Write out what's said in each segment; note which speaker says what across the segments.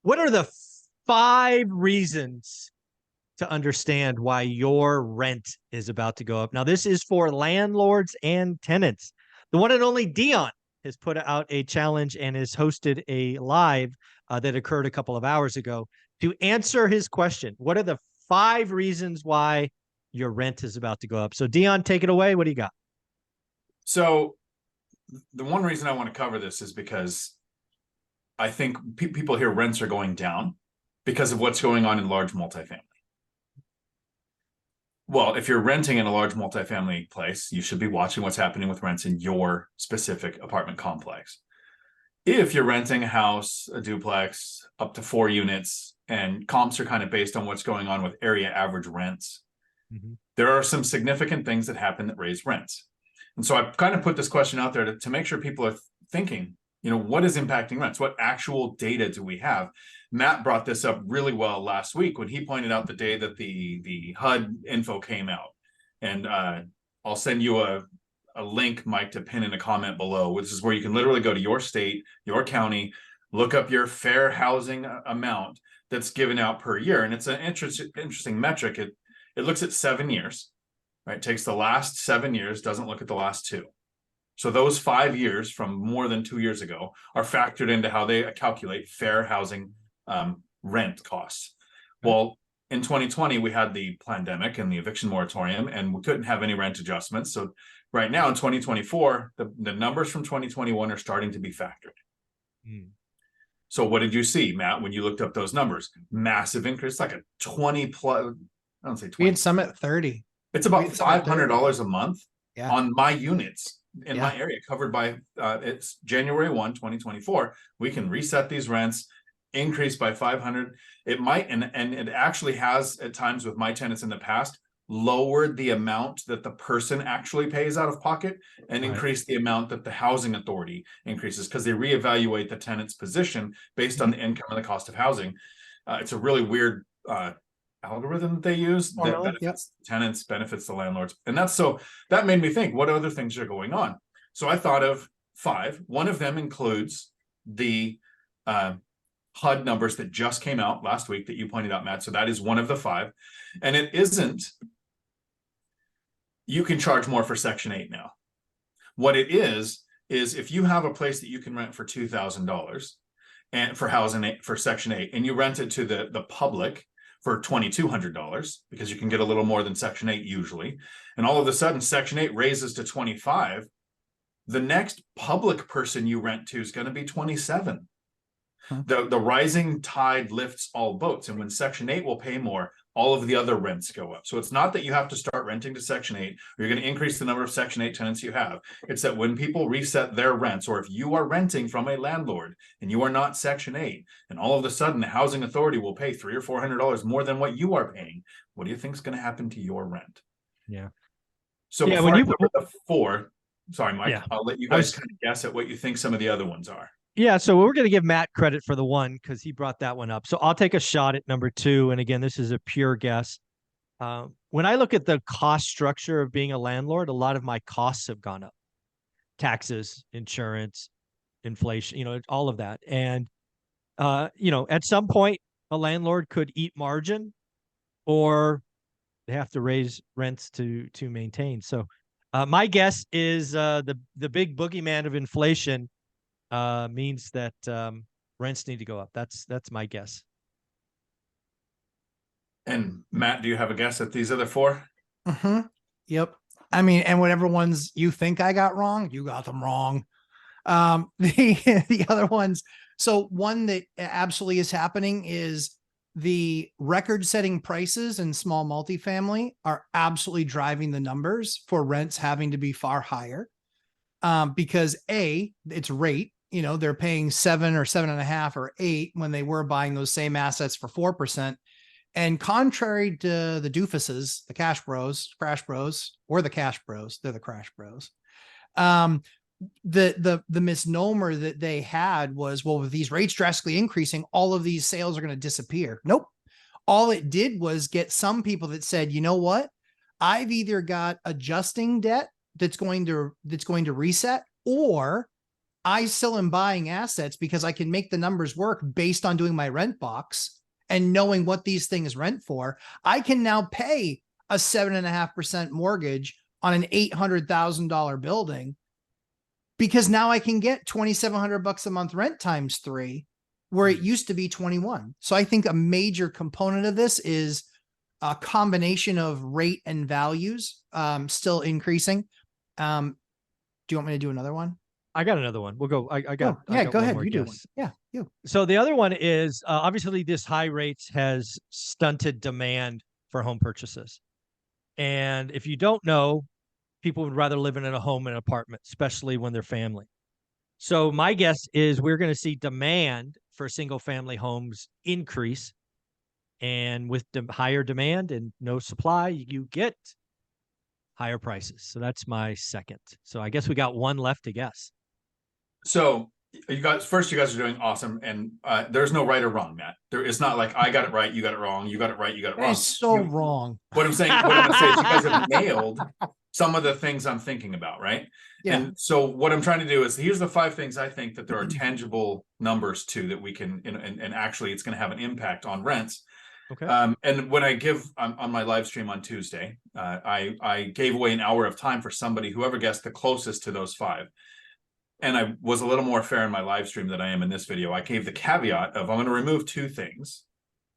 Speaker 1: What are the 5 reasons to understand why your rent is about to go up? Now, this is for landlords and tenants. The one and only Dion has put out a challenge and has hosted a live that occurred a couple of hours ago to answer his question. What are the 5 reasons why your rent is about to go up? So, Dion, take it away. What do you got?
Speaker 2: So the one reason I want to cover this is because I think people hear rents are going down because of what's going on in large multifamily. Well, if you're renting in a large multifamily place, you should be watching what's happening with rents in your specific apartment complex. If you're renting a house, a duplex, up to 4 units, and comps are kind of based on what's going on with area average rents, there are some significant things that happen that raise rents. And so I've kind of put this question out there to make sure people are thinking, what is impacting rents? What actual data do we have? Matt brought this up really well last week when he pointed out the day that the HUD info came out. And I'll send you a link, Mike, to pin in a comment below, which is where you can literally go to your state, your county, look up your fair housing amount that's given out per year. And it's an interesting metric. It looks at 7 years, right? It takes the last 7 years, doesn't look at the last 2. So those 5 years from more than 2 years ago are factored into how they calculate fair housing rent costs. Well, in 2020, we had the pandemic and the eviction moratorium, and we couldn't have any rent adjustments. So right now in 2024, the numbers from 2021 are starting to be factored. So what did you see, Matt, when you looked up those numbers? Massive increase, like a 20 plus, I don't say 20.
Speaker 3: We had some at 30.
Speaker 2: It's about $500 a month on my units in my area covered by, it's January 1, 2024. We can reset these rents, increase by 500. It might, and it actually has at times with my tenants in the past, lowered the amount that the person actually pays out of pocket and increased the amount that the housing authority increases because they reevaluate the tenant's position based on the income and the cost of housing. It's a really weird algorithm that they use that benefits tenants, benefits the landlords. And that made me think, what other things are going on? So I thought of 5. One of them includes the HUD numbers that just came out last week that you pointed out, Matt. So that is one of the 5. And it isn't, you can charge more for Section 8 now. What it is if you have a place that you can rent for $2,000 and for housing for Section 8, and you rent it to the public for $2,200 because you can get a little more than Section 8 usually. And all of a sudden Section 8 raises to 25. The next public person you rent to is going to be 27. The rising tide lifts all boats. And when Section 8 will pay more, all of the other rents go up. So it's not that you have to start renting to Section 8, or you're going to increase the number of Section 8 tenants you have. It's that when people reset their rents, or if you are renting from a landlord and you are not Section 8, and all of a sudden the housing authority will pay $300 or $400 more than what you are paying, what do you think is going to happen to your rent?
Speaker 1: Yeah.
Speaker 2: So before I cover the 4, sorry, Mike, I'll let you guys kind of guess at what you think some of the other ones are.
Speaker 1: Yeah, so we're going to give Matt credit for the 1 because he brought that one up. So I'll take a shot at number 2. And again, this is a pure guess. When I look at the cost structure of being a landlord, a lot of my costs have gone up. Taxes, insurance, inflation, all of that. And, at some point, a landlord could eat margin or they have to raise rents to maintain. So my guess is the big boogeyman of inflation means that rents need to go up. That's my guess.
Speaker 2: And Matt, do you have a guess at these other 4?
Speaker 3: Yep. I mean, and whatever ones you think I got wrong, you got them wrong. The other ones. So one that absolutely is happening is the record-setting prices in small multifamily are absolutely driving the numbers for rents having to be far higher. Because it's rate. They're paying 7 or 7.5 or 8 when they were buying those same assets for 4%. And contrary to the doofuses, the crash bros, or the cash bros, they're the crash bros. The misnomer that they had was, well, with these rates drastically increasing, all of these sales are going to disappear. Nope. All it did was get some people that said, you know what? I've either got adjusting debt that's going to reset, or I still am buying assets because I can make the numbers work based on doing my rent box and knowing what these things rent for. I can now pay a 7.5% mortgage on an $800,000 building because now I can get $2,700 a month rent times 3, where it used to be 21. So I think a major component of this is a combination of rate and values still increasing. Do you want me to do another one?
Speaker 1: I got another one. We'll go. I got.
Speaker 3: Oh, yeah,
Speaker 1: I got
Speaker 3: go
Speaker 1: one
Speaker 3: ahead.
Speaker 1: more
Speaker 3: You do
Speaker 1: guess.
Speaker 3: one. Yeah, you.
Speaker 1: So the other one is obviously this high rates has stunted demand for home purchases. And if you don't know, people would rather live in a home and an apartment, especially when they're family. So my guess is we're going to see demand for single family homes increase. And with higher demand and no supply, you get higher prices. So that's my second. So I guess we got one left to guess.
Speaker 2: So you guys are doing awesome, and there's no right or wrong, Matt. It's not like I got it right, you got it wrong, you got it right, you got it wrong.
Speaker 3: It's so wrong.
Speaker 2: What I'm saying, what I'm going to say is you guys have nailed some of the things I'm thinking about, right?
Speaker 3: Yeah.
Speaker 2: And so what I'm trying to do is here's the 5 things I think that there are tangible numbers to that we can, and actually it's going to have an impact on rents.
Speaker 1: Okay.
Speaker 2: And when I give on my live stream on Tuesday, I gave away an hour of time for somebody, whoever guessed the closest to those 5. And I was a little more fair in my live stream than I am in this video. I gave the caveat of I'm going to remove 2 things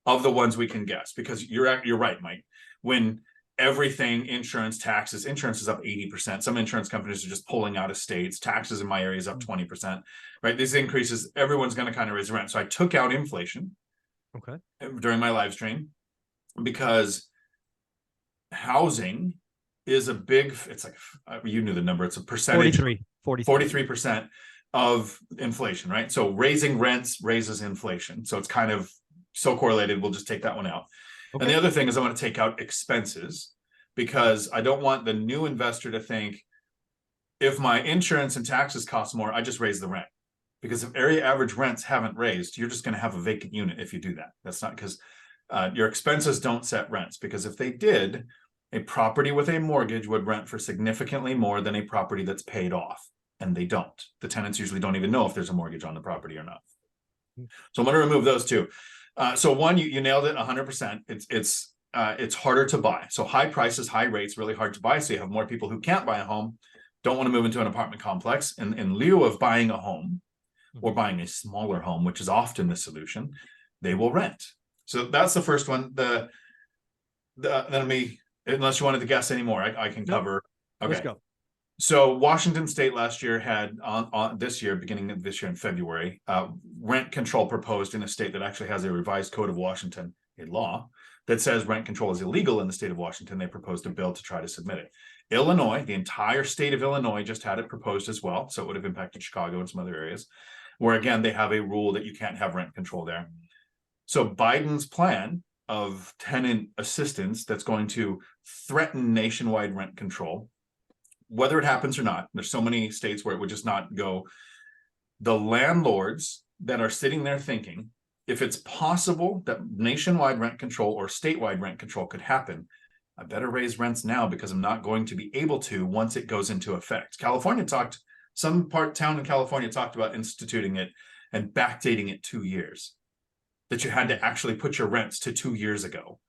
Speaker 2: of the ones we can guess, because you're right, Mike. When everything, insurance, taxes, insurance is up 80%. Some insurance companies are just pulling out of states. Taxes in my area is up 20%, right? These increases, everyone's going to kind of raise rent. So I took out inflation during my live stream, because housing is a big, it's like, you knew the number, it's a percentage. 43% of inflation, right? So raising rents raises inflation. So it's kind of so correlated. We'll just take that one out. Okay. And the other thing is I want to take out expenses, because I don't want the new investor to think if my insurance and taxes cost more, I just raise the rent. Because if area average rents haven't raised, you're just going to have a vacant unit if you do that. That's not, because your expenses don't set rents, because if they did, a property with a mortgage would rent for significantly more than a property that's paid off. And they don't. The tenants usually don't even know if there's a mortgage on the property or not. So I'm going to remove those 2. So one, you nailed it 100%. It's harder to buy. So high prices, high rates, really hard to buy. So you have more people who can't buy a home, don't want to move into an apartment complex. And in lieu of buying a home or buying a smaller home, which is often the solution, they will rent. So that's the first one. Then unless you wanted to guess anymore, I can cover. Okay.
Speaker 1: Let's go.
Speaker 2: So Washington State last year had on this year, beginning of this year in February, rent control proposed in a state that actually has a revised code of Washington, a law that says rent control is illegal in the state of Washington. They proposed a bill to try to submit it. Illinois, the entire state of Illinois, just had it proposed as well. So it would have impacted Chicago and some other areas where, again, they have a rule that you can't have rent control there. So Biden's plan of tenant assistance that's going to threaten nationwide rent control, whether it happens or not, there's so many states where it would just not go. The landlords that are sitting there thinking, if it's possible that nationwide rent control or statewide rent control could happen, I better raise rents now, because I'm not going to be able to once it goes into effect. Some town in California talked about instituting it and backdating it 2 years, that you had to actually put your rents to 2 years ago.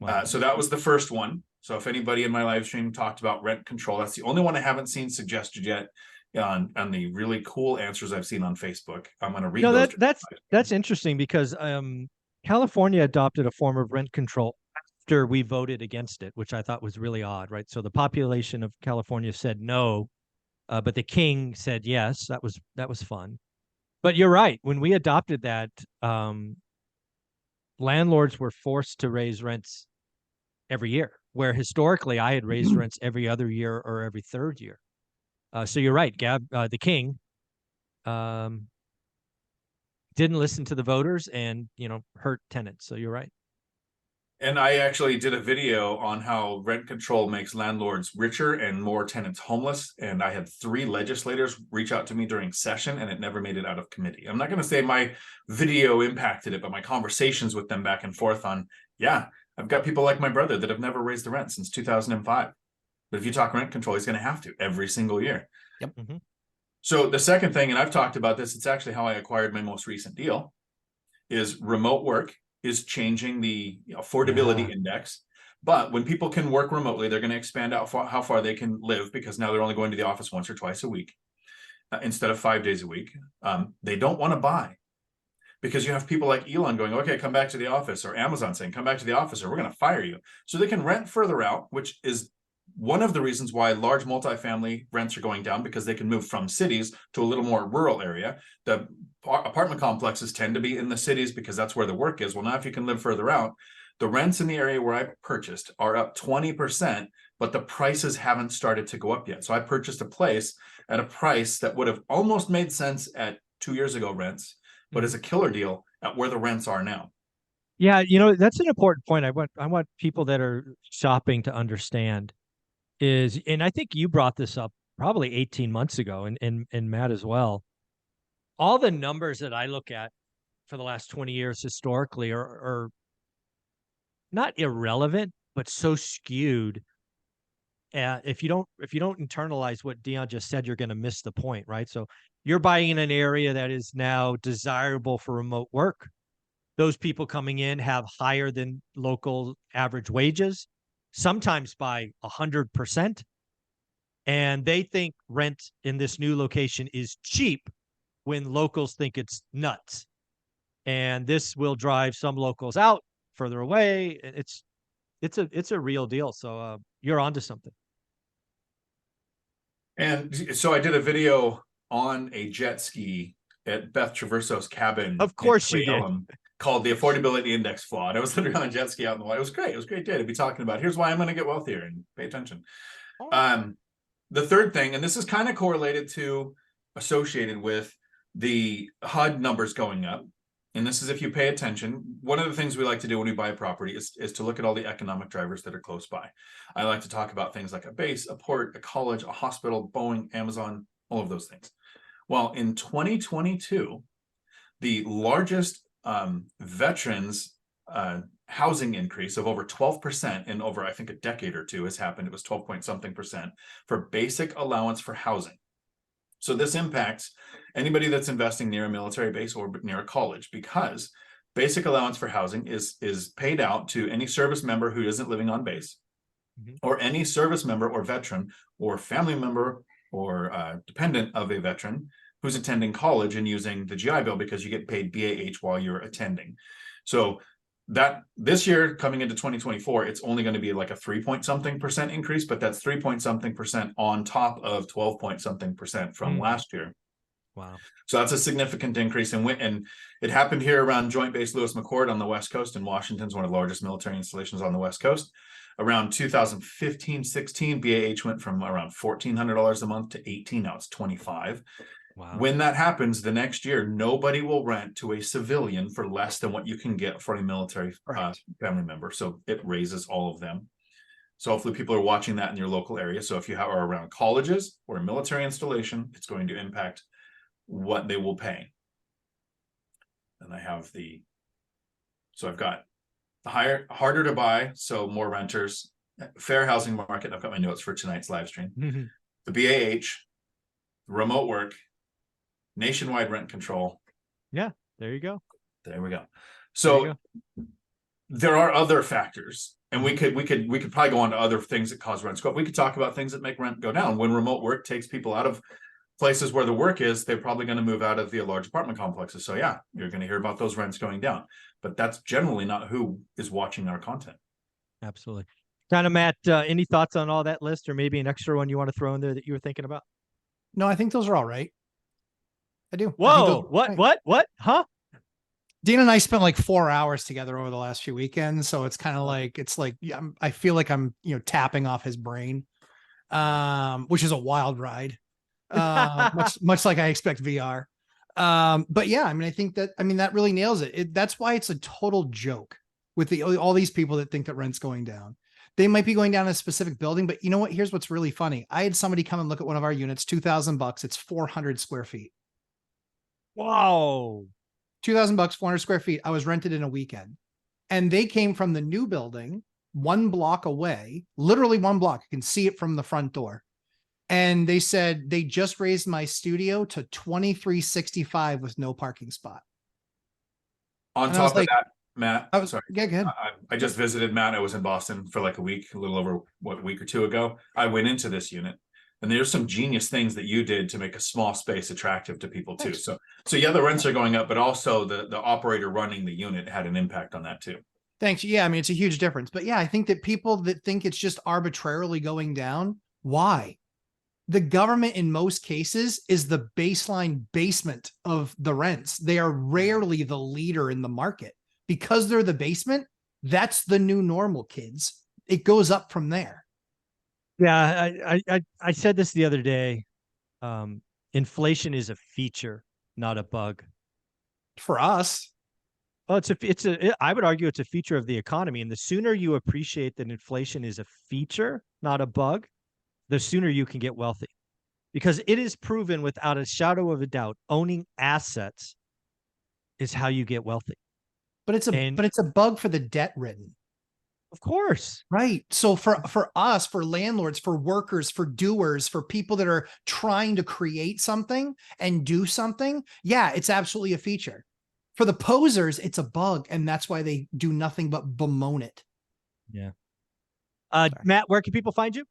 Speaker 2: Wow. So that was the first one. So if anybody in my live stream talked about rent control, that's the only one I haven't seen suggested yet on the really cool answers I've seen on Facebook. I'm going to read those.
Speaker 1: That's interesting, because California adopted a form of rent control after we voted against it, which I thought was really odd, right? So the population of California said no, but the king said yes. That was fun. But you're right. When we adopted that, landlords were forced to raise rents every year, where historically I had raised rents every other year or every third year. So you're right, Gab. The king didn't listen to the voters and, hurt tenants. So you're right.
Speaker 2: And I actually did a video on how rent control makes landlords richer and more tenants homeless. And I had 3 legislators reach out to me during session, and it never made it out of committee. I'm not going to say my video impacted it, but my conversations with them back and forth on, I've got people like my brother that have never raised the rent since 2005. But if you talk rent control, he's going to have to every single year.
Speaker 3: Yep.
Speaker 2: So the second thing, and I've talked about this, it's actually how I acquired my most recent deal, is remote work is changing the affordability index. But when people can work remotely, they're going to expand out how far they can live, because now they're only going to the office once or twice a week instead of 5 days a week. They don't want to buy, because you have people like Elon going, okay, come back to the office, or Amazon saying, come back to the office or we're going to fire you. So they can rent further out, which is one of the reasons why large multifamily rents are going down, because they can move from cities to a little more rural area. The apartment complexes tend to be in the cities because that's where the work is. Well, now if you can live further out, the rents in the area where I purchased are up 20%, but the prices haven't started to go up yet. So I purchased a place at a price that would have almost made sense at 2 years ago rents, but is a killer deal at where the rents are now.
Speaker 1: Yeah, that's an important point. I want people that are shopping to understand is, and I think you brought this up probably 18 months ago, and Matt as well. All the numbers that I look at for the last 20 years historically are not irrelevant, but so skewed. If you don't internalize what Dion just said, you're going to miss the point, right? So you're buying in an area that is now desirable for remote work. Those people coming in have higher than local average wages, sometimes by 100%. And they think rent in this new location is cheap when locals think it's nuts. And this will drive some locals out further away. It's a real deal. So you're onto something.
Speaker 2: And so I did a video on a jet ski at Beth Traverso's cabin.
Speaker 1: Of course you did.
Speaker 2: Called The Affordability Index Flaw. And I was literally on a jet ski out in the water. It was great. It was a great day to be talking about. Here's why I'm going to get wealthier, and pay attention. The third thing, and this is kind of correlated to, associated with the HUD numbers going up. And this is if you pay attention. One of the things we like to do when we buy a property is to look at all the economic drivers that are close by. I like to talk about things like a base, a port, a college, a hospital, Boeing, Amazon, all of those things. Well, in 2022, the largest veterans housing increase of over 12% in over, I think, a decade or two has happened. It was 12 point something percent for basic allowance for housing. So this impacts anybody that's investing near a military base or near a college, because basic allowance for housing is paid out to any service member who isn't living on base, or any service member or veteran or family member or dependent of a veteran who's attending college and using the GI Bill, because you get paid BAH while you're attending. So that this year coming into 2024, it's only going to be like a 3 point something percent increase, but that's 3 point something percent on top of 12 point something percent from last year.
Speaker 1: Wow. So
Speaker 2: that's a significant increase. And it happened here around Joint Base Lewis McChord on the West Coast, and Washington's one of the largest military installations on the West Coast. Around 2015-16, BAH went from around $1,400 a month to $18. Now it's $25. Wow. When that happens, the next year, nobody will rent to a civilian for less than what you can get for a military family member. So it raises all of them. So hopefully people are watching that in your local area. So if you are around colleges or a military installation, it's going to impact what they will pay. And I have so I've got the harder to buy, so more renters, fair housing market. I've got my notes for tonight's live stream. The BAH, remote work, nationwide rent control.
Speaker 1: Yeah, there you go.
Speaker 2: There we go. So there are other factors, and we could probably go on to other things that cause rents go up. We could talk about things that make rent go down. When remote work takes people out of places where the work is, they're probably going to move out of the large apartment complexes. So yeah, you're going to hear about those rents going down, but that's generally not who is watching our content.
Speaker 1: Absolutely. Kind of, Matt, any thoughts on all that list, or maybe an extra one you want to throw in there that you were thinking about?
Speaker 3: No, I think those are all right. I do.
Speaker 1: Whoa, what? Huh?
Speaker 3: Dean and I spent like 4 hours together over the last few weekends. So it's kind of like, I feel like I'm, tapping off his brain, which is a wild ride, much like I expect VR. But yeah, I think that really nails it. That's why it's a total joke with all these people that think that rent's going down. They might be going down in a specific building, but you know what? Here's what's really funny. I had somebody come and look at one of our units, $2,000. It's 400 square feet.
Speaker 1: Wow.
Speaker 3: $2,000, 400 square feet. I was rented in a weekend, and they came from the new building 1 block away, literally 1 block. You can see it from the front door. And they said they just raised my studio to $2,365 with no parking spot.
Speaker 2: On
Speaker 3: And I was
Speaker 2: top of
Speaker 3: like,
Speaker 2: that, Matt,
Speaker 3: I was
Speaker 2: sorry,
Speaker 3: yeah, good.
Speaker 2: I just visited Matt. I was in Boston for like a week, a little over a week or two ago. I went into this unit, and there's some genius things that you did to make a small space attractive to people too.
Speaker 3: Thanks.
Speaker 2: So yeah, the rents are going up, but also the operator running the unit had an impact on that too.
Speaker 3: Thanks. Yeah, I mean, it's a huge difference. But yeah, I think that people that think it's just arbitrarily going down, why? The government in most cases is the baseline basement of the rents. They are rarely the leader in the market. Because they're the basement, that's the new normal, kids. It goes up from there.
Speaker 1: Yeah, I said this the other day. Inflation is a feature, not a bug.
Speaker 3: For us,
Speaker 1: Well, I would argue it's a feature of the economy. And the sooner you appreciate that inflation is a feature, not a bug, the sooner you can get wealthy. Because it is proven without a shadow of a doubt, owning assets is how you get wealthy.
Speaker 3: but it's
Speaker 1: And
Speaker 3: a bug for the debt ridden.
Speaker 1: of course,
Speaker 3: Right. So for us, for landlords, for workers, for doers, for people that are trying to create something and do something, yeah, it's absolutely a feature. For the posers, it's a bug, and that's why they do nothing but bemoan it.
Speaker 1: yeah.
Speaker 3: Sorry.
Speaker 1: Matt, where can people find you?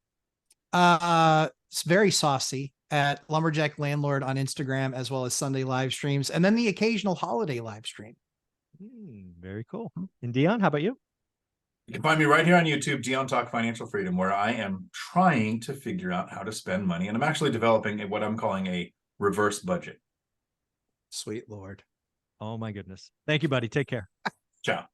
Speaker 3: It's very saucy at Lumberjack Landlord on Instagram, as well as Sunday live streams, and then the occasional holiday live stream.
Speaker 1: Very cool. And Dion, how about you?
Speaker 2: You can find me right here on YouTube, Dion Talk Financial Freedom, where I am trying to figure out how to spend money. And I'm actually developing what I'm calling a reverse budget.
Speaker 3: Sweet Lord.
Speaker 1: Oh my goodness. Thank you, buddy. Take care.
Speaker 2: Ciao.